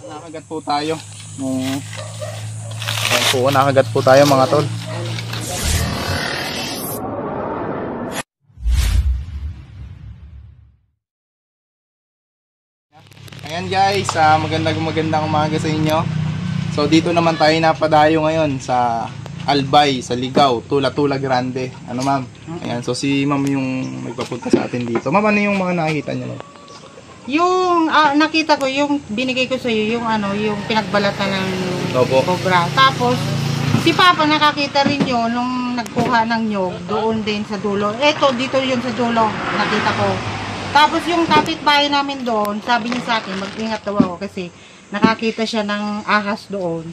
Nakagat po tayo. Ayan po, nakagat po tayo mga tol. Ayan guys, magandang umaga sa inyo. So dito naman tayo napadayo ngayon sa Albay, sa Ligao, Tula-Tula Grande. Ano ma'am? Ayan, so si ma'am yung magpapunta sa atin dito. Ma'am, ano yung mga nakikita niyo? Yung nakita ko, yung binigay ko sa iyo, yung yung pinagbalatan ng cobra. Tapos si Papa nakakita rin yun nung nagkuha ng nyog doon din sa dulo. Eto, dito yun sa dulo, nakita ko. Tapos yung kapitbahay namin doon, sabi niya sa akin, mag-ingat daw ako kasi nakakita siya ng ahas doon.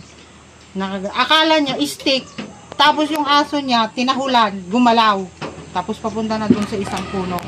Akala niya stick. Tapos yung aso niya, tinahulan, gumalaw. Tapos papunta na doon sa isang puno.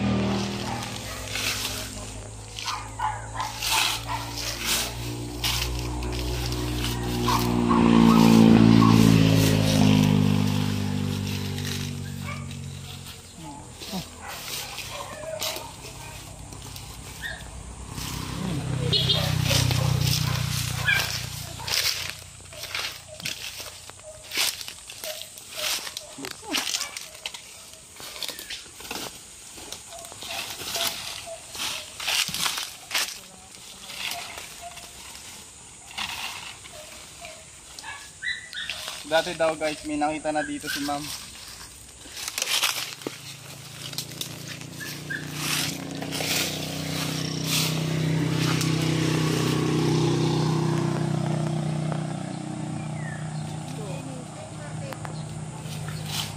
Dati daw guys, may nakita na dito si ma'am.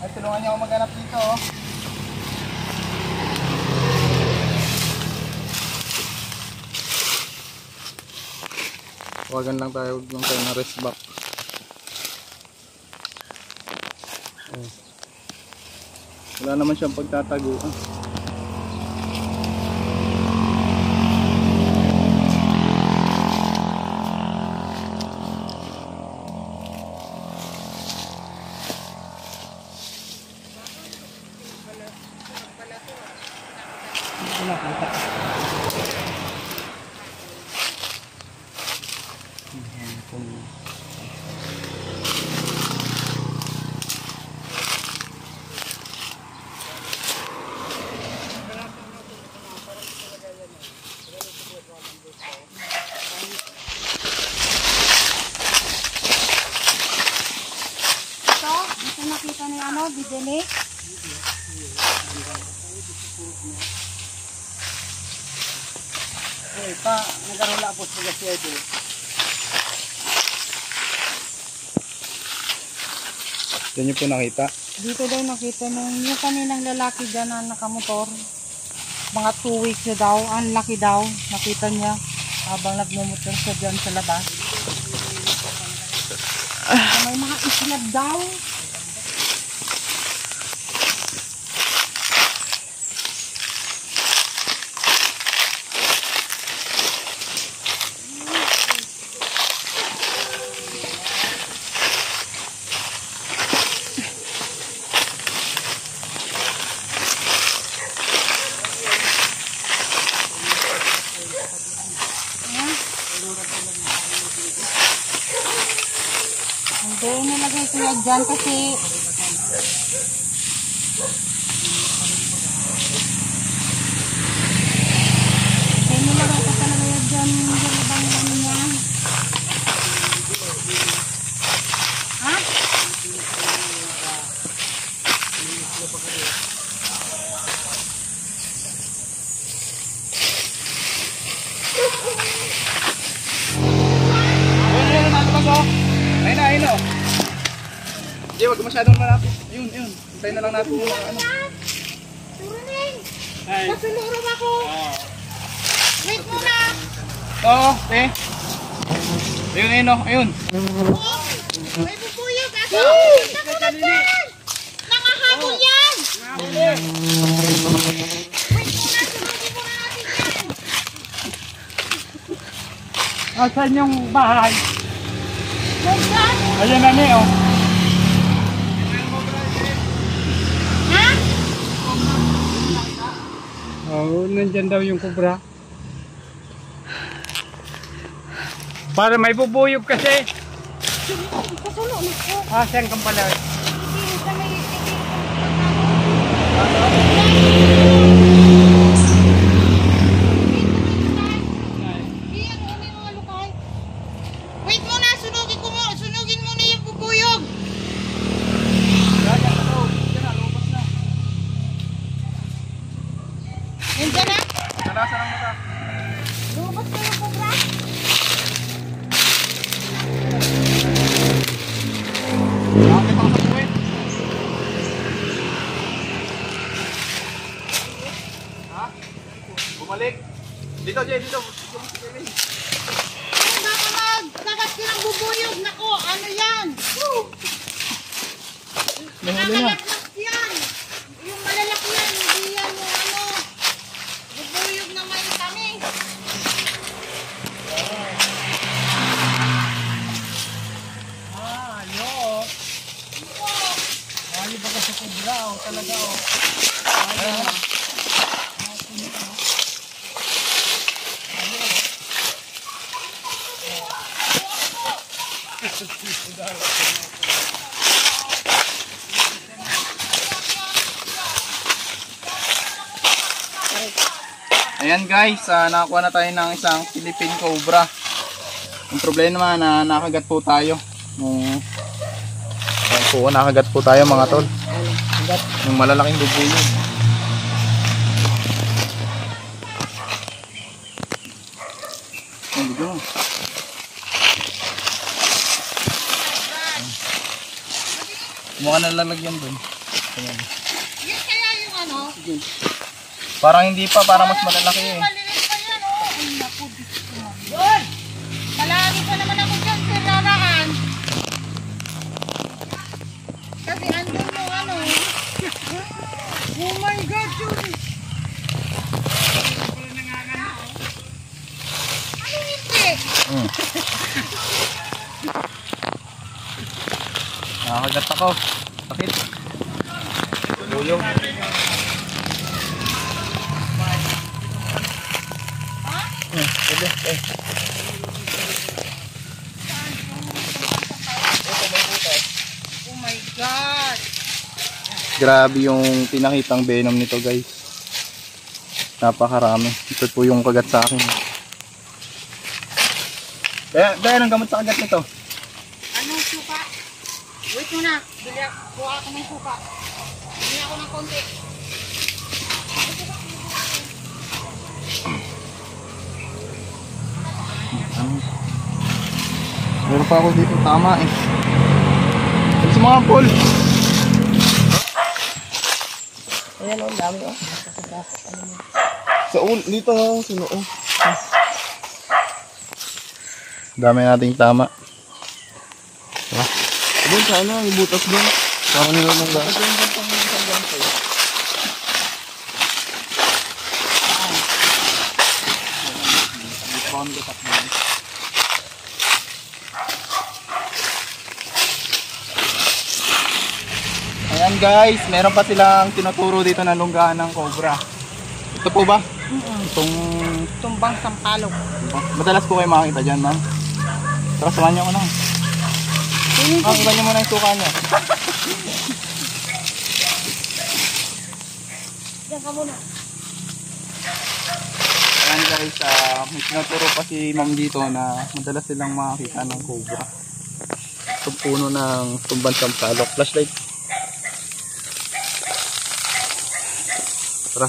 Ay, tulungan niyo ako maghanap dito oh. Huwagan lang tayo ng rest back. Wala naman siyang pagtataguan. Nakita ni Bidene. Eh, pa, nagkaroon po sa siya ito. Yan yung po nakita. Dito daw nakita yung kaninang lalaki dyan na nakamotor. Mga 2 weeks na daw, ang laki daw. Nakita niya habang nagmumotor siya dyan sa labas. May mga islab daw. Hindi, nilagay ko yan dyan kasi nilagay ko talaga yan dyan yung labang ano niya. Ha? Ayun o. Hindi, wag masyadong malapit. Ayun. Hintayin na lang natin yung mga ano. Turunin! Nasulurong ako! Wait muna! Oo, ayun o. Ayun. May bubuyog ako! Nakulat yan! Nangahabol yan! Wait muna! Surunin muna natin yan! Asan yung bahay? Saan? Ayan na niyo. Ha? Oo, nandyan daw yung kubra. Para may bubuyog kasi. Pasulo na ko. Ah, saan kang pala? Hindi sa may... Wait muna, sunugin muna yung bubuyog. Nandiyan na? Nalasa ng mata. Lumabas na yung cobra? Bakit ako sa puwet? Ha? Bumalik. Dito, Jay, dito. Baka magkagat ka ng bubuyog. Nako, ano yan? Nahuli na. Nakakalaklas yan. Yung malalaki yan, hindi yan yung ano. Bubuyog na may tamis. Ah, yo. Ay, baga sa kubra, oh, talaga, oh. Ayan guys, nakakuha na tayo ng isang Philippine Cobra. Ang problema naman na nakagat po tayo. Ayan po, nakagat po tayo mga tol. Yung malalaking bubuyog. Ayan dito. Mukha na lalagyan dun. Ayan. Yan kaya yung ano? Parang hindi pa, parang mas malalaki eh. Maliliit pa yan, oh. Ay, naku, Diyos ko. Yun! Palagi pa naman ako dyan, siraraan. Kasi andun yung ano. Oh my God, yun. Ano hindi? Nakakagat ako. Sakit. Buyog. Pwede. Oh my God. Grabe yung pinakitang venom nito guys. Napakarami. Ito po yung kagat sa akin. Dahil ang gamot sa kagat nito. Anong suka? Wait muna. Kuha ako ng suka. Bili ako ng konti. Meron pa ako dito tama eh. Sa mga pol. Ayan o, dami o. Sa dito ako sinoo. Dami nating tama. Diba? Doon sana, ibutas doon. Para nila nang gas. Ayan guys, meron pa silang tinuturo dito na lunggahan ng cobra. Ito po ba? Itong Tumbang sampalok. madalas po kayo makakita dyan, ma'am. Tara, samahan niyo ako na. Makakita niyo muna yung suka niya. Diyan ka muna. Ayan guys, may tinuturo pa si ma'am dito na madalas silang makakita ng cobra. Itong puno ng tumbang sampalok. Flashlight. Tara.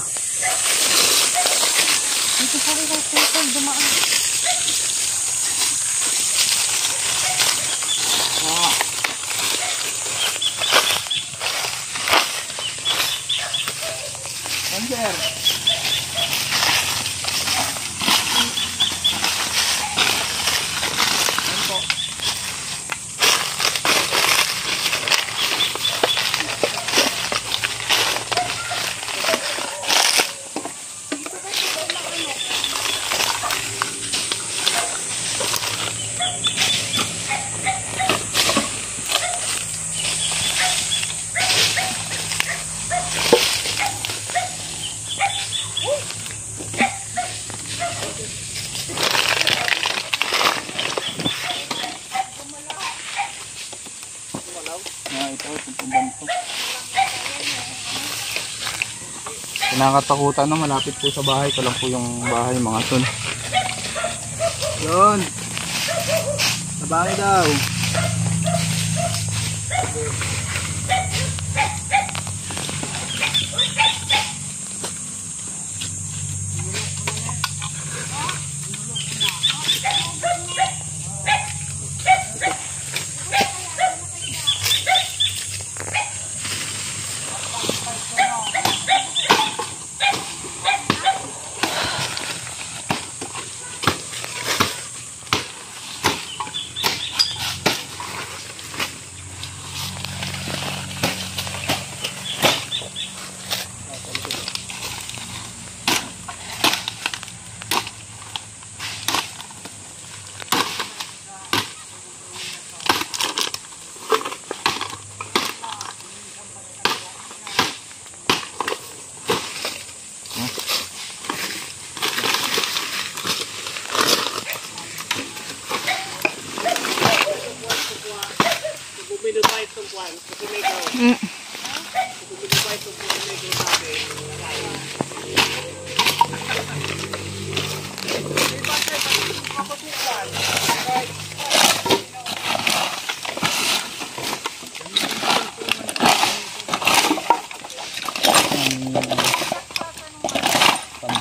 Dito pa rin ako dumaan. Ranger. kinakatakutan na malapit po sa bahay. Ito lang po yung bahay mga son. Yun. Sa bahay daw.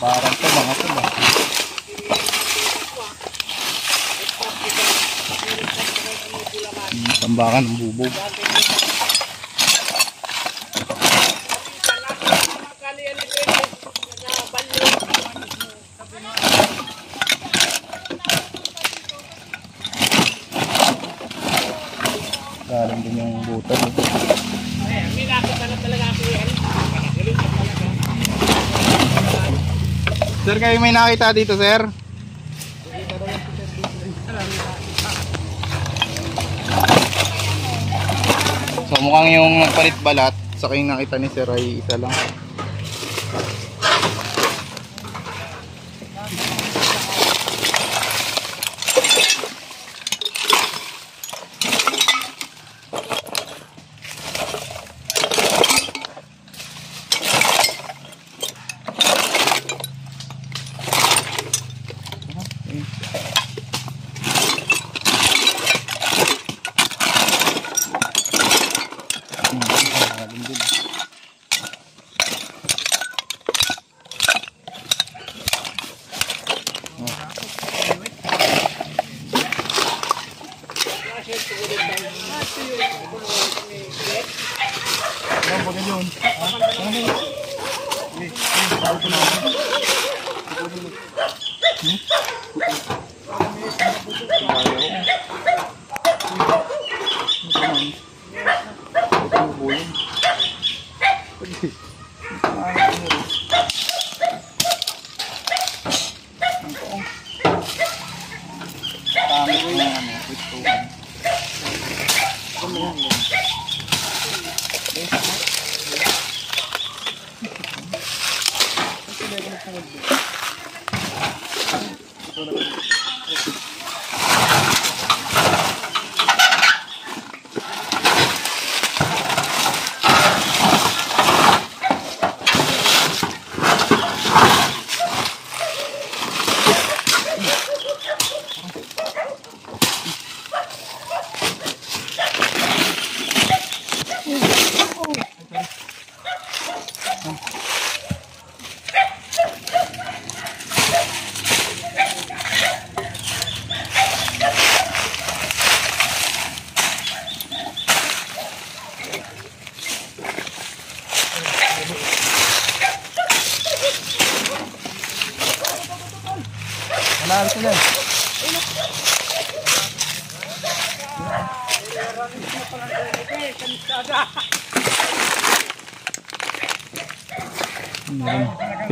Tambaran to mga to ba? Tambakan ng bubog. Galing din yung butas. May nakita na talaga ako yan. Sir, kayo may nakita dito, sir? So mukhang yung nagpalit balat, saka yung nakita ni sir ay isa lang.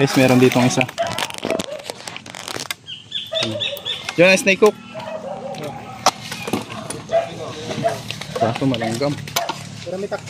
Guys, meron ditong isa. Diyan, snake hook. Kaso malanggam. Karamitak.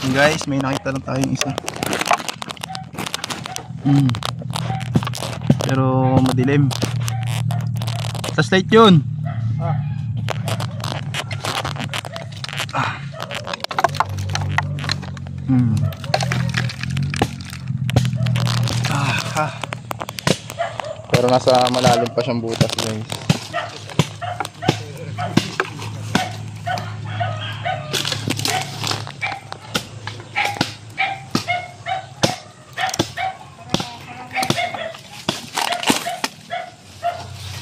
Guys, may nakita lang tayong isa. Pero madilim. Flashlight yun. Pero nasa malalim pa siyang butas, guys.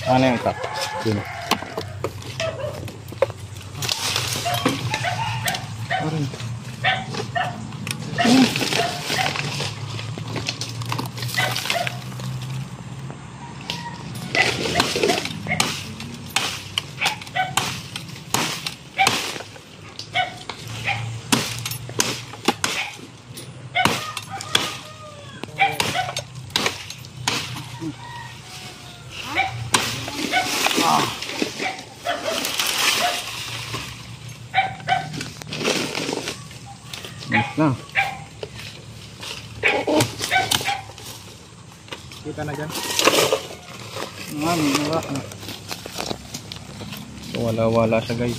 Ano yung top? Yun. Na. Kita na dyan. Wala na. So wala siya, guys.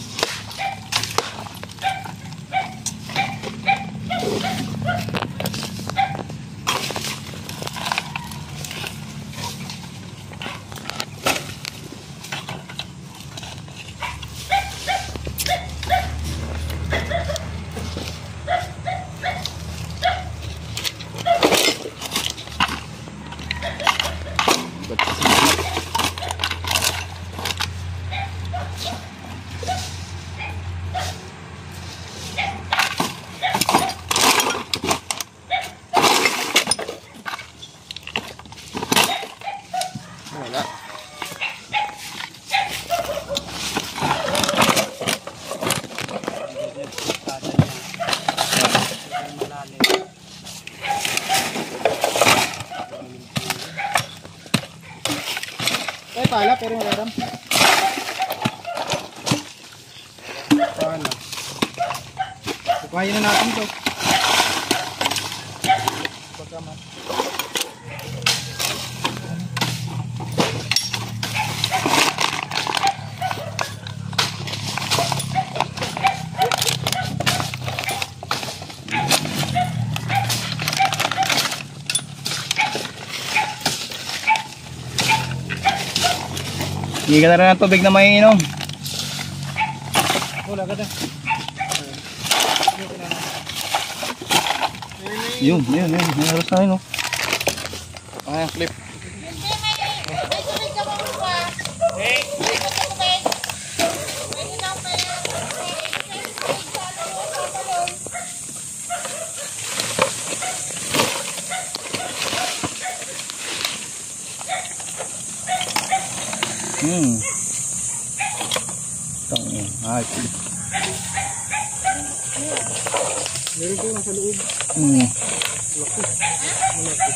Wala. Pala pero maram. Paano? Kukuhain na natin to. Pagkama. Hindi ka na rin ng tubig na maiinom. Wala ka na. Yun. May halos na yun, oh. Ay, ang clip. Ay, meron ko nasa loob. Malaki.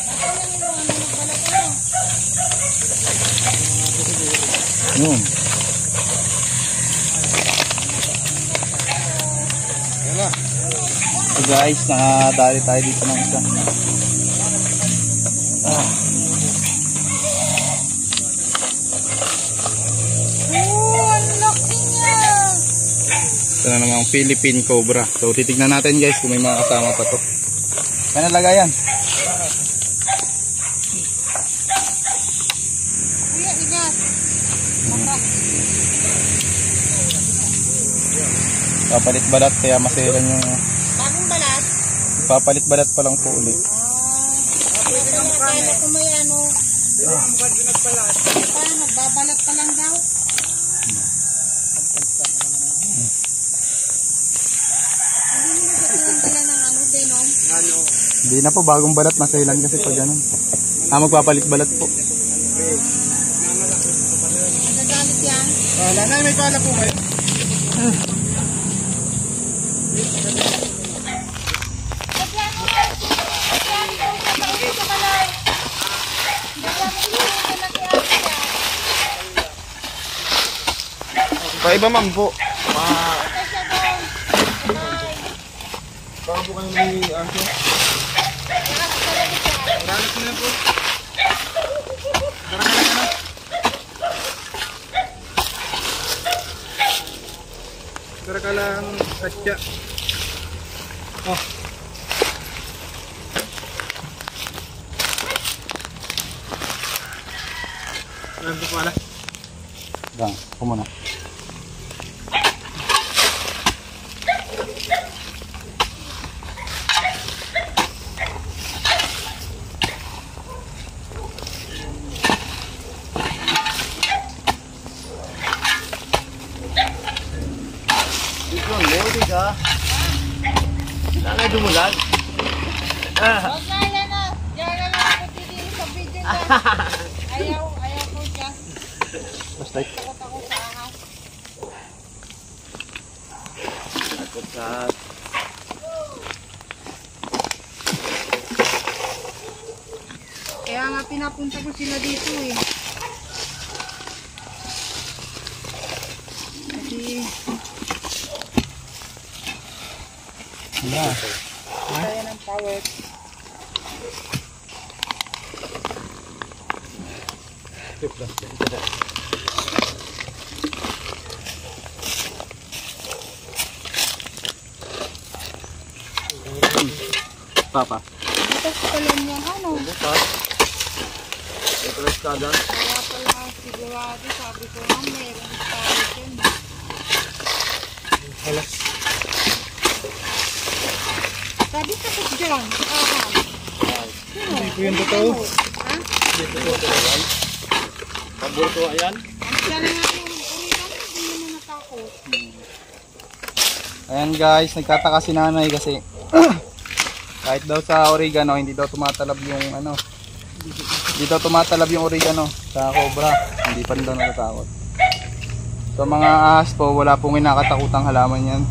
So guys, nakadali tayo dito ng isa. Ito na namang Philippine Cobra. So titignan natin, guys, kung may mga kasama pa to. Kaya nalagayan. Papalit balat kaya maselan yung... Bagong balat? Papalit balat pa lang po ulit. Kaya kung may ano... Paano? Magbabalat pa lang daw? Hindi na po, bagong balat, masailan kasi pag ganun. Magpapalit balat po. Nagagalit yan? Wala na, may pala po kayo. Paiba, ma'am po. Baka po kayo may aso. Ranas mo na po. Tara ka lang na. Tara ka lang, Katya. Oh. Alam ko pala. Bang, ako muna. Nanay dumulan. Huwag na yan na. Diyan na lang ako titili sa video na. Ayaw ko dyan. Basta. Takot ako sa ahas. Takot sa... Kaya nga pinapunta ko sila dito eh. Kasi... Wala. Kaya ng power. Papa. Butas pala niya ano. Bukas. Ito lang ka dyan. Kaya pala sigurado sabi ko nga meron tayo dyan. Halas. Sabi sa ko dyan. Ahas. Hindi ko yung totoo. Ha? Pagburto ayan. Ang dyan nga yung urigan. Hindi mo natakot. Ayan guys, nagtataka si nanay kasi kahit daw sa oregano hindi daw tumatalab yung ano. Hindi daw tumatalab yung oregano sa cobra. Hindi pa rin daw natatakot. So mga ahas po, wala pong kinakatakutang halaman yan.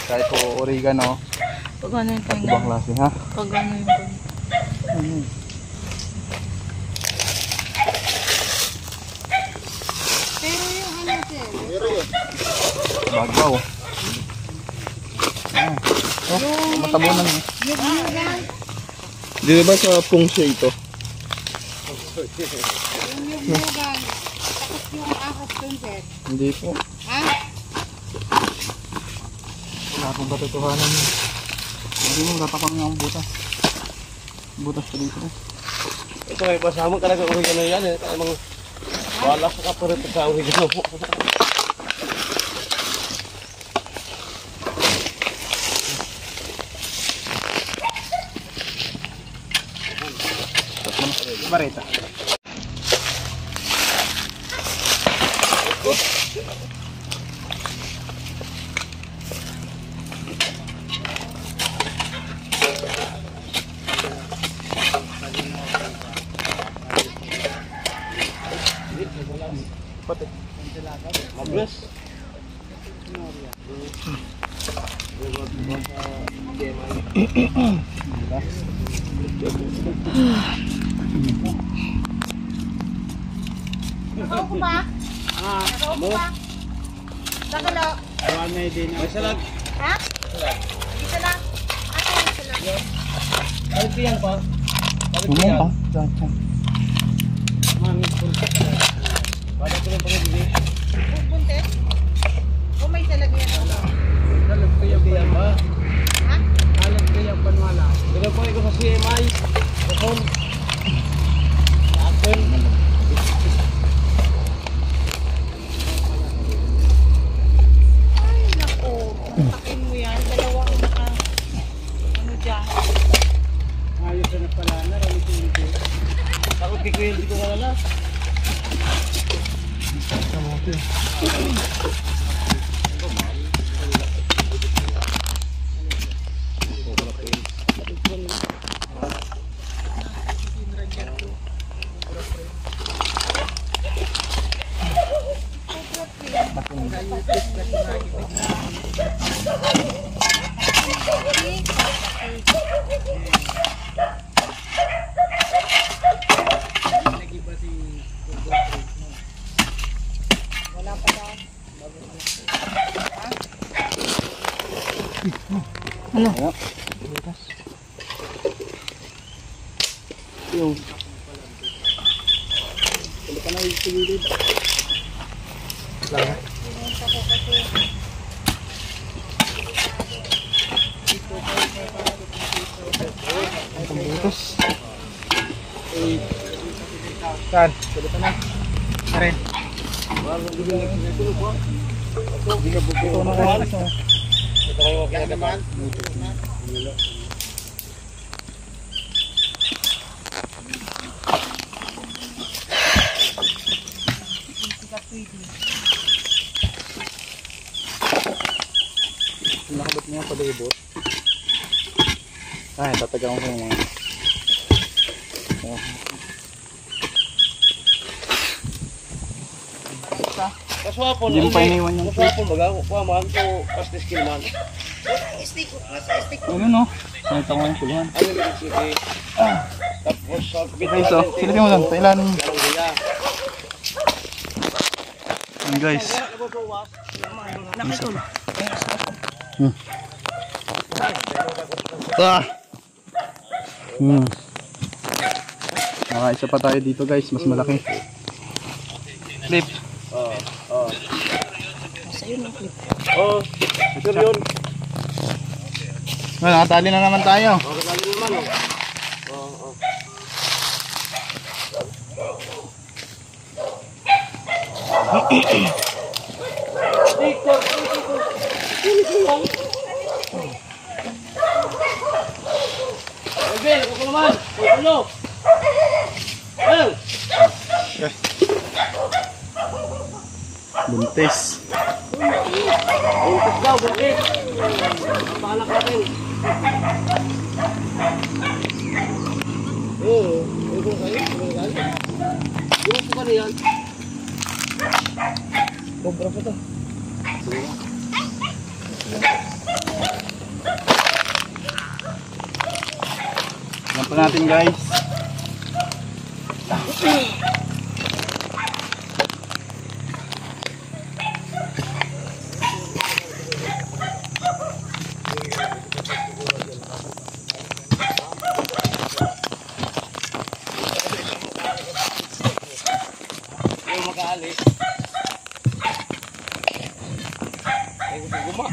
Kahit po oregano, Pag ano yung tenga? ibang klase ha. Pag ano yung tenga? Pero yung ano sir? Bagaw. Ah. Oh, matabunan eh. Yung yugan. Di ba sa pungsya ito? Yung yugan. Tapos yung ahas dun sir. Hindi po. Ha? Wala akong katotohanan yun. Hindi mo tatakon nga ang butas. Butas pa dito. Ito ay pasama ka lang uwi ka na yan eh. Mga wala ka pa rin sa uwi ka mo. Bareta. Pati. Mablas. Nakao ko ba? Nakao ko ba? Nakalo. May salag. Ha? Isa lang. Ano yung isa lang? Ay, piyan pa. Umong pa. Diyan. Mami, punta. Bada ko lang pangibili. Buntis? O may salagyan ako? Dalag ko yung piyan pa. Ha? Dalag ko yung panwala. Dalag ko sa CMI. Bakon. Akin. Ay, naku. Takin mo yan. Dalawa ang naka... Ano dyan? Ayos na pala na. Takot kiko yung di ko kalala. Wala pa daw. Ano? Yung. Saan? Arin. Nakabot mo yung palibot. Ay, tatagang ko yung mga. Kaswapon. Hindi mo pa iniwan yung kaswapon baga. Kuha man ko pastis kilman. Ano no? Nakita ko yung puluhan. Ano yung sige. Tapos sa Okay, so, silipin mo lang. Pailanin mo. Yan guys. Isa pa tayo dito guys, mas malaki. Clip. Oh, sure yun. Nakatali na naman tayo. Nakatali naman. Bel, ako naman. Pulo. Bel. Buntis. Buntis daw, buntis. Pahalak natin. Ito kayo. Yung pa niyan. Sobra pa to. Yan pa natin guys. Yung mag-aali. Ay, guma.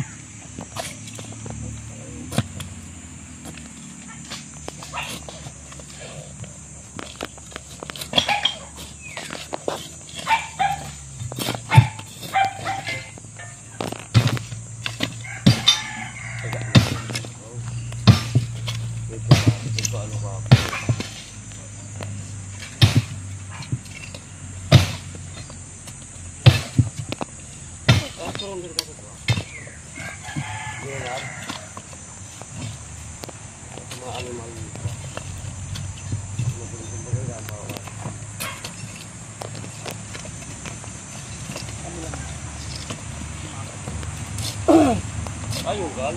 Ayugan.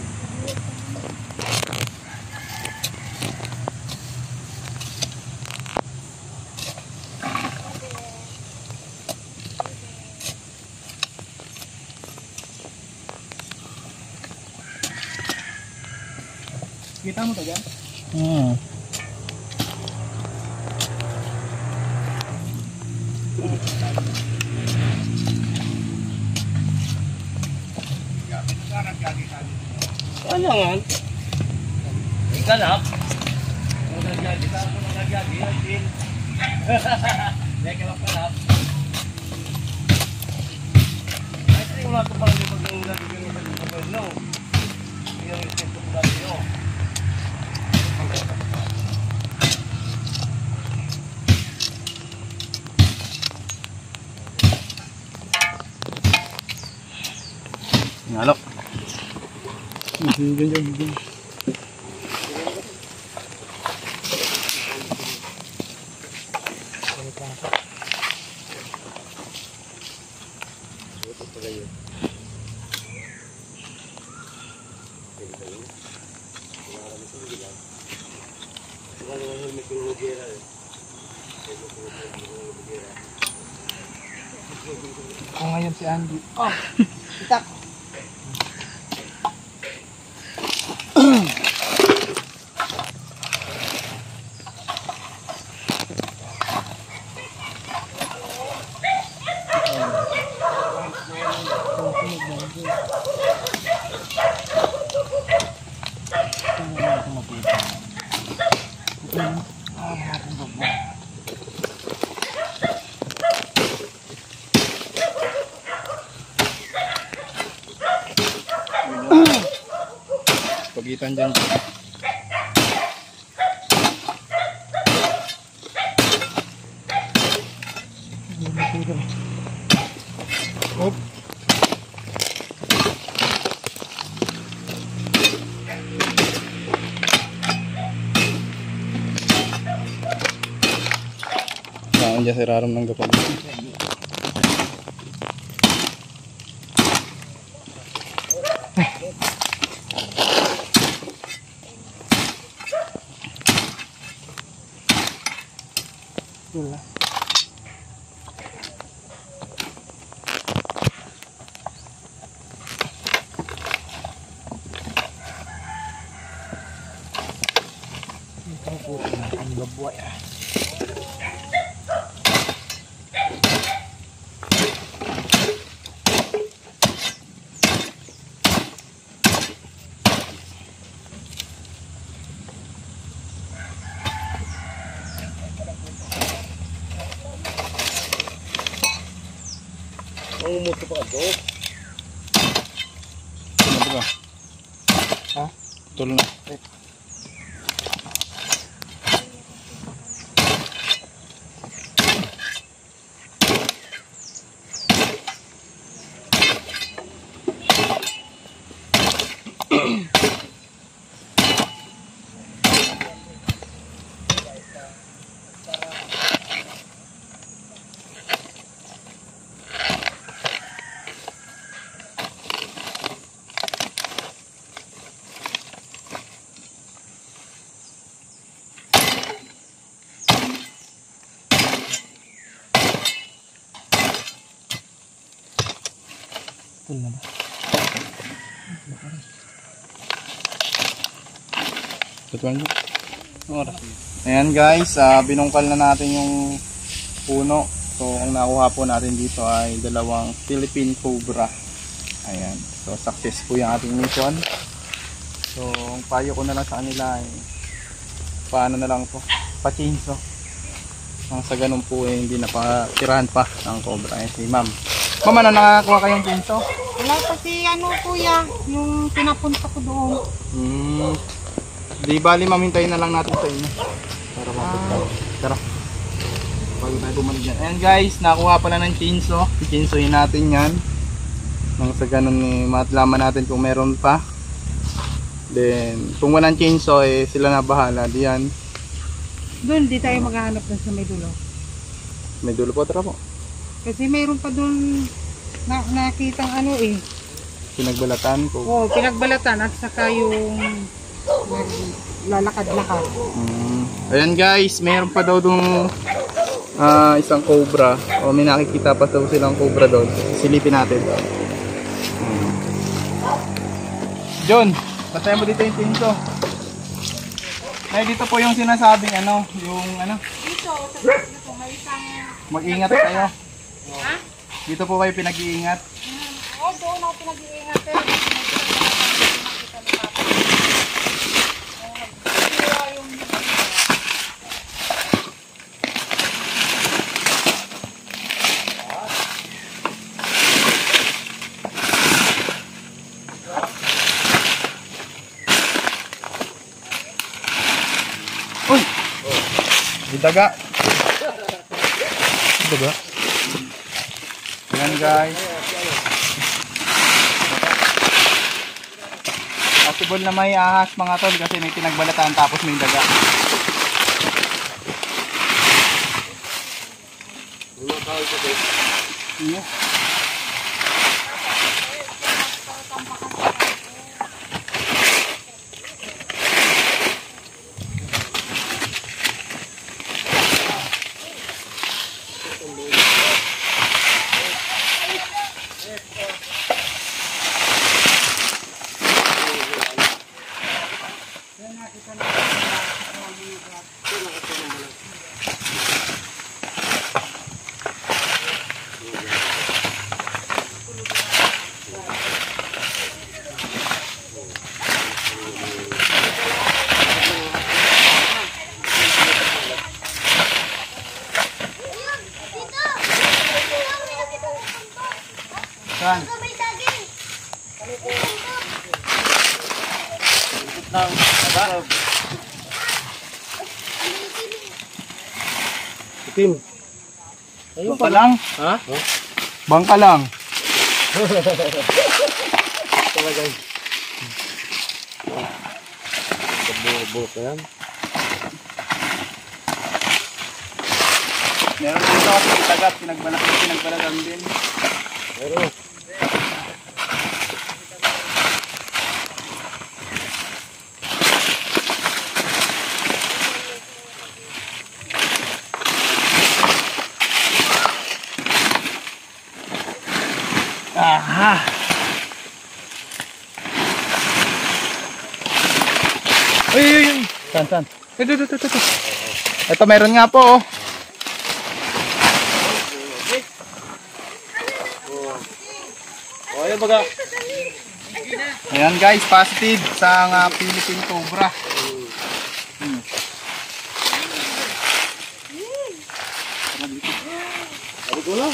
Kita mo to dyan? Ayangan. Ganap. Nagyagi sa ako nagyagi din. Leka ganap. Ay, ito yung mga kapal ng pag-nagagi ng kapal no. Yung ito ko dito. Ngalok. Ganyan. Ako ngayon si Andy. Oh, itak. pagitan dyan. Hop. Saan dyan si Raram ng gapag. Wala. Ang gabuay ah. Ang umuto pa ito. Ano ba? Ha? Tulo na. Full na ba? Tutuan mo. Ayan guys, binungkal na natin yung puno. So ang nakuha po natin dito ay dalawang Philippine Cobra. Ayan. So success po yung ating mission. So ang payo ko na lang sa kanila ay paano na lang po, pa-chainsaw. Sa ganun po hindi napatirahan pa ng cobra. Ayan si ma'am. Ma'am, ano nakakuha kayong chainsaw? Wala kasi kuya, yung pinapunta ko doon. Di bali ma'am, hintayin na lang natin sa inyo. Para mapagkaw. Tara. Bago tayo bumalik dyan. Ayan guys, nakuha pala ng chainsaw. I-chainsawin natin yan. Nang sa ganun matlaman natin kung meron pa. Then, kung walang chainsaw sila na bahala. Diyan. Doon, di tayo maghahanap dun sa may dulo. May dulo po, tara po. Kasi mayroon pa doon nakitang Pinagbalatan ko. Oo, pinagbalatan at saka yung lalakad-lakad. Ayan guys, meron pa daw dong isang cobra. O may nakikita pa daw silang cobra doon. Silipin natin. John, batayan mo dito yung pinto. Ay, dito po yung sinasabing yung Dito, sa may isang... mag-ingat kayo. Ha? Dito po kayo pinag-iingat. Oo, doon ako pinag-iingat. Pero uy! May daga. Daga. Ayan guys. Possible na may ahas mga tol kasi may pinagbalatan tapos may daga. Iya. ng daga. Itim. Ayun Bangka lang. Ha? Bangka lang. Talaga. Buo-buo pa yan. Meron dito kasi itagat, pinagbalagan din. Meron. Aha! Uy! Saan? Ito. Ito, meron nga po, oh. Oh, ayan baga. Ayan guys, positive sa Philippine Cobra. Sabi ko lang.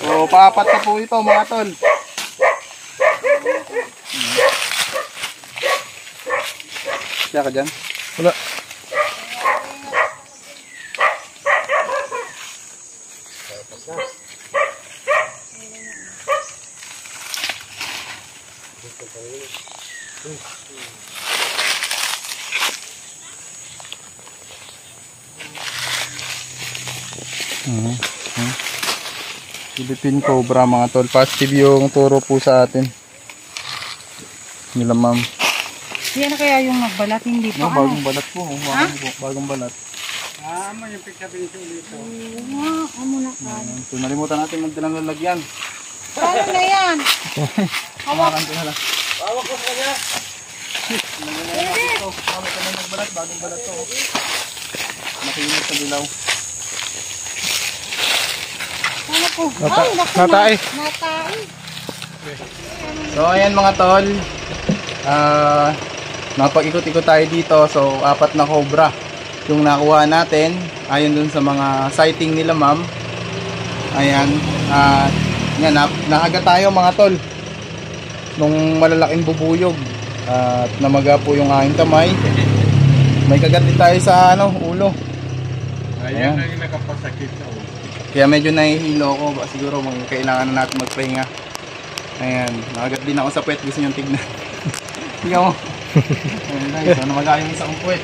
So, paapat na po ito mga tol. Siya ka dyan? Wala. Philippine Cobra mga tol. Positive yung turo po sa atin. Nila ma'am. Yan na kaya yung nagbalat, hindi pa. No, bagong balat po. Bagong balat. Mo yung picture dito dito. Amo na ka. So, nalimutan natin magdala ng lalagyan. Paano na yan? Hawakan ko na lang. Bawak ko sa kanya. Kami kami nagbalat, bagong balat to. Makinis sa dilaw. Ano po? Natay. Natay. So ayan mga tol. Napag-ikot-ikot tayo dito. So 4 na cobra yung nakuha natin. Ayon dun sa mga sighting nila ma'am. Ayan. Yan, nakagat tayo mga tol. Nung malalaking bubuyog. At namaga po yung aking kamay. May kagat din tayo sa ulo. Ayan. Yung nakapasakit sa ulo. Kaya medyo nahihilo ako. Siguro kailangan na natin magpahinga. Ayan. Nakagat din ako sa puwet. Gusto nyo tignan. Tingnan mo. Ayan guys. Namaga yung isang puwet.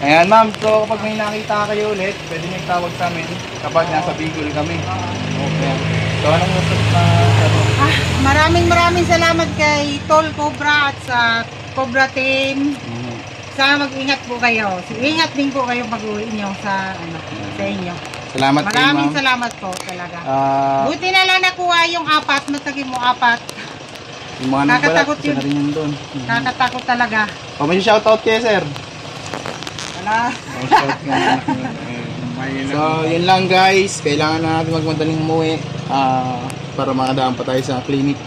Ayan ma'am. So kapag may nakita kayo ulit, pwede nyo tawag sa amin kapag nasa Bicol kami. Okay. So anong gusto na Maraming salamat kay Tol Cobra at sa Cobra Team. Sana mag-ingat po kayo. Ingat din po kayo pag-uwi nyo sa inyo. Salamat kayo ma'am. Maraming salamat po talaga. Buti na lang nakuha yung 4. Matagin mo 4. Yung mga nagbalat, Nakakatakot isa yun. na rin yun doon. Nakatakot talaga. May shoutout kayo sir. Wala. So yun lang guys. Kailangan na natin magmadaling umuwi para makadaan pa tayo sa clinic.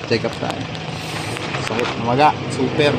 Check up tayo. So namaga. Super.